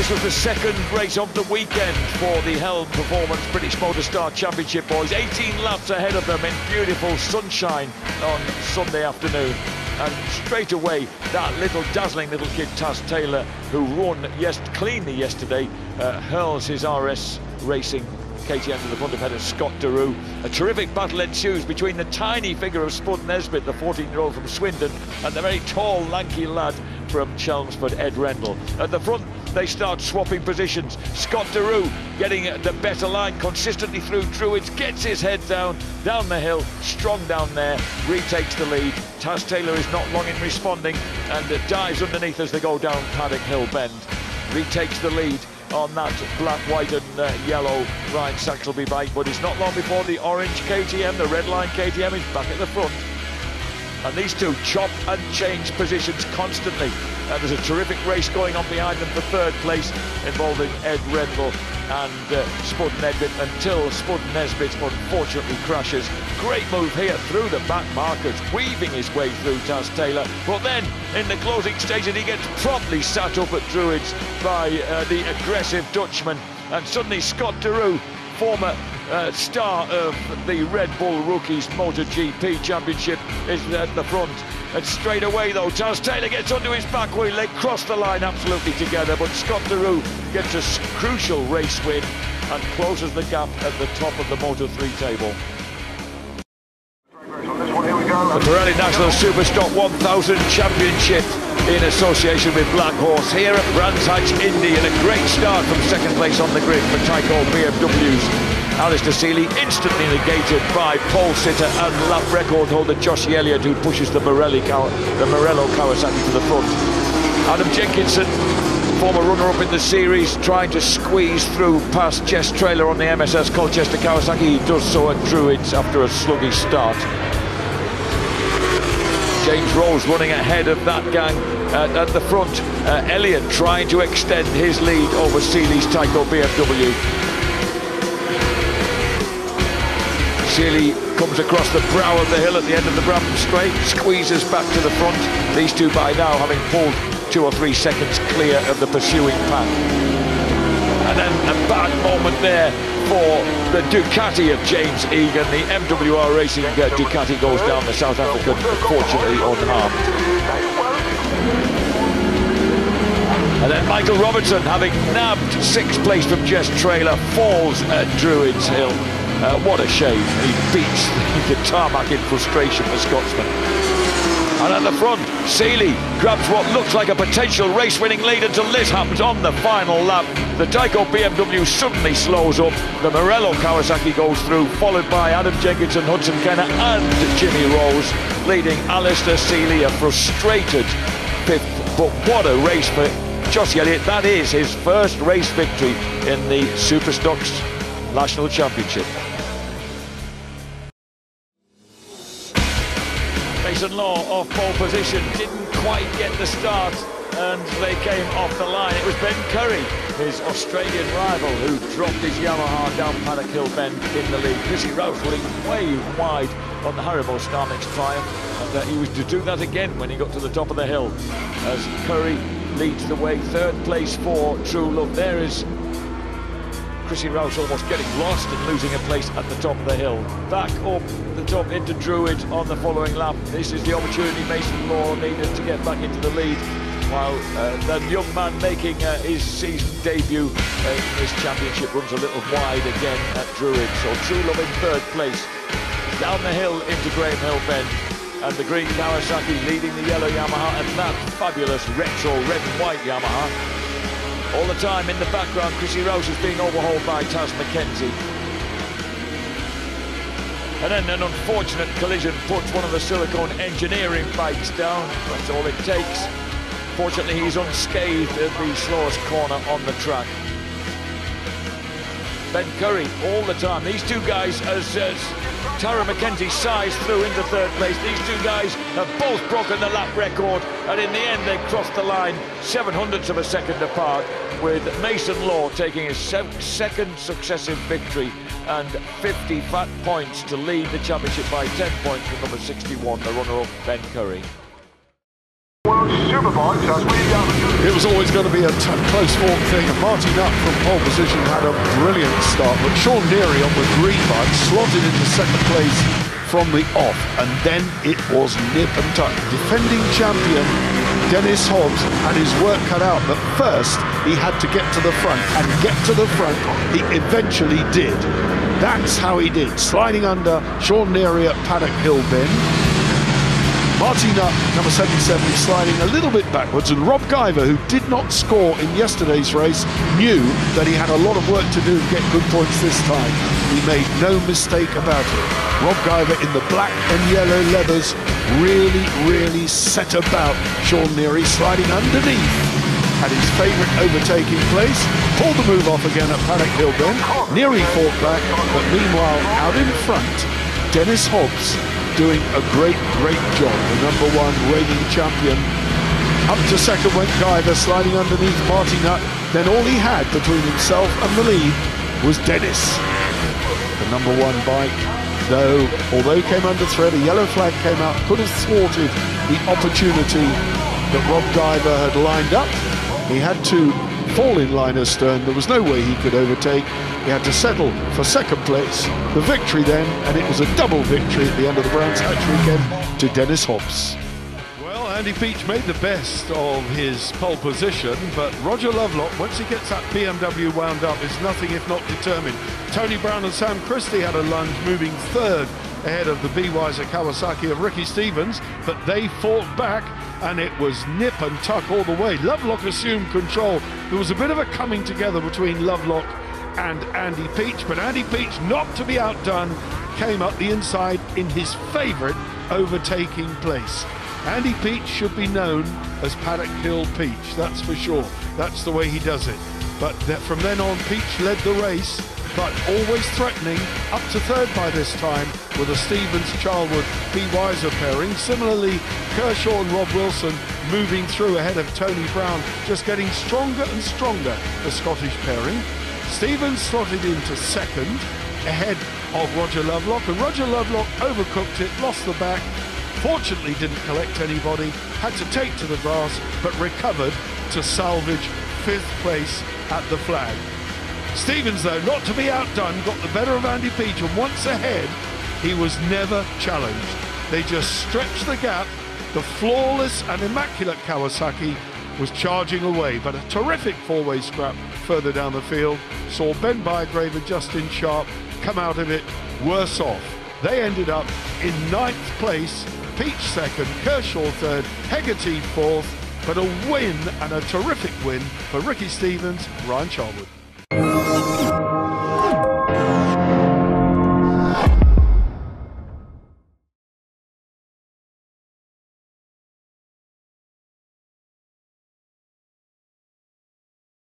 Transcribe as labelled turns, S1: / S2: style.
S1: This was the second race of the weekend for the HEL British Motorstar Championship boys. 18 laps ahead of them in beautiful sunshine on Sunday afternoon. And straight away, that dazzling little kid, Taz Taylor, who won cleanly yesterday, hurls his RS Racing KTM to the front of Scott Derue. A terrific battle ensues between the tiny figure of Spud Nesbitt, the 14-year-old from Swindon, and the very tall, lanky lad from Chelmsford, Ed Rendell. At the front, they start swapping positions. Scott Derue getting the better line consistently through Druids, gets his head down the hill, strong down there, retakes the lead. Taz Taylor is not long in responding and dives underneath as they go down Paddock Hill Bend. Retakes the lead on that black, white and yellow Ryan Saxelby bike, but it's not long before the orange KTM, the red line KTM, is back at the front. And these two chop and change positions constantly. There's a terrific race going on behind them for third place, involving Ed Rendell and Spud Nesbitt, until Spud Nesbitt unfortunately crashes. Great move here through the back markers, weaving his way through Taz Taylor. But then, in the closing stages, he gets promptly sat up at Druids by the aggressive Dutchman. And suddenly Scott Derue, former star of the Red Bull Rookies MotoGP Championship, is at the front. And straight away though, Taz Taylor gets onto his back wheel. They cross the line absolutely together, but Scott Derue gets a crucial race win and closes the gap at the top of the Moto3 table. The Pirelli National Superstock 1000 Championship in association with Black Horse here at Brands Hatch, Indy, and a great start from second place on the grid for Tyco BMWs. Alistair Seeley instantly negated by pole sitter and lap record holder Josh Elliott, who pushes the Morello Kawasaki to the front. Adam Jenkinson, former runner-up in the series, trying to squeeze through past Jess Traylor on the MSS Colchester Kawasaki. He does so at Druids after a sluggish start. James Rose running ahead of that gang at the front. Elliott trying to extend his lead over Seeley's Tyco BMW. Seeley comes across the brow of the hill at the end of the Brampton Straight, squeezes back to the front. These two by now having pulled 2 or 3 seconds clear of the pursuing pack. And then a bad moment there for the Ducati of James Egan. The MWR Racing Ducati goes down, the South African, fortunately unharmed. And then Michael Robertson, having nabbed 6th place from Jess Traylor, falls at Druids Hill. What a shame. He beats the tarmac in frustration, the Scotsman. And at the front, Seeley grabs what looks like a potential race-winning lead until this happens on the final lap. The Tyco BMW suddenly slows up. The Morello Kawasaki goes through, followed by Adam Jenkinson, Hudson Kenner and Jimmy Rose, leading Alistair Seeley, a frustrated 5th. But what a race for Josh Elliott. That is his first race victory in the Superstocks National Championship. Mason Law off pole position, didn't quite get the start and they came off the line. It was Ben Curry, his Australian rival, who dropped his Yamaha down Paddock Hill Bend in the lead. Chrissy Rouse running way wide on the Haribo Starmix Triumph, and he was to do that again when he got to the top of the hill as Curry leads the way. 3rd place for True Love. There is Chrissy Rouse almost getting lost and losing a place at the top of the hill. Back up the top into Druids on the following lap. This is the opportunity Mason Law needed to get back into the lead, while the young man making his season debut in this championship runs a little wide again at Druids. So True Love in 3rd place. Down the hill into Graham Hill Bend, and the green Kawasaki leading the yellow Yamaha, and that fabulous retro red and white Yamaha. All the time in the background, Chrissy Rouse is being overhauled by Taz McKenzie. And then an unfortunate collision puts one of the Silicone Engineering bikes down. That's all it takes. Fortunately, he's unscathed at the slowest corner on the track. Ben Curry all the time. These two guys, as Tara McKenzie sighs through into 3rd place, these two guys have both broken the lap record, and in the end they crossed the line 7/100ths of a second apart, with Mason Law taking his 2nd successive victory and 50 fat points to lead the championship by 10 points from number 61, the runner-up Ben Curry.
S2: Superbike as we
S3: It was always going to be a close fought thing, and Marty Nutt from pole position had a brilliant start, but Sean Neary on the green bike slotted into second place from the off, and then it was nip and tuck. Defending champion Dennis Hobbs had his work cut out, but first he had to get to the front, and get to the front he eventually did. That's how he did, sliding under Sean Neary at Paddock Hill Bend. Marty Nutt, number 77, sliding a little bit backwards, and Rob Guyver, who did not score in yesterday's race, knew that he had a lot of work to do to get good points this time. He made no mistake about it. Rob Guyver in the black and yellow leathers really set about Sean Neary, sliding underneath at his favourite overtaking place, pulled the move off again at Paddock Hill Bend. Neary fought back, but meanwhile out in front, Dennis Hobbs doing a great job, the number one reigning champion. Up to second went Guyver, sliding underneath Marty Nutt. Then all he had between himself and the lead was Dennis. The number one bike, though, although came under threat, a yellow flag came out, could have thwarted the opportunity that Rob Guyver had lined up. He had to fall in line astern. There was no way he could overtake. He had to settle for second place. The victory then, and it was a double victory at the end of the Brands Hatch weekend, to Dennis Hobbs. Well, Andy Peach made the best of his pole position, but Roger Lovelock, once he gets that BMW wound up, is nothing if not determined. Tony Brown and Sam Christie had a lunge, moving third ahead of the B-Wiser Kawasaki of Ricky Stevens, but they fought back, and it was nip and tuck all the way. Lovelock assumed control. There was a bit of a coming together between Lovelock and Andy Peach, but Andy Peach, not to be outdone, came up the inside in his favourite overtaking place. Andy Peach should be known as Paddock Hill Peach, that's for sure. That's the way he does it. But from then on, Peach led the race, but always threatening, up to third by this time, with a Stevens-Charlwood B-Wiser pairing. Similarly, Kershaw and Rob Wilson moving through ahead of Tony Brown, just getting stronger and stronger, the Scottish pairing. Stevens slotted into second, ahead of Roger Lovelock, and Roger Lovelock overcooked it, lost the back, fortunately didn't collect anybody, had to take to the grass, but recovered to salvage fifth place at the flag. Stevens, though, not to be outdone, got the better of Andy Peach, and once ahead, he was never challenged. They just stretched the gap. The flawless and immaculate Kawasaki was charging away, but a terrific four-way scrap further down the field saw Ben Bygrave and Justin Sharp come out of it worse off. They ended up in ninth place, Peach second, Kershaw third, Hegarty fourth, but a win, and a terrific win for Ricky Stevens, Ryan Charlwood.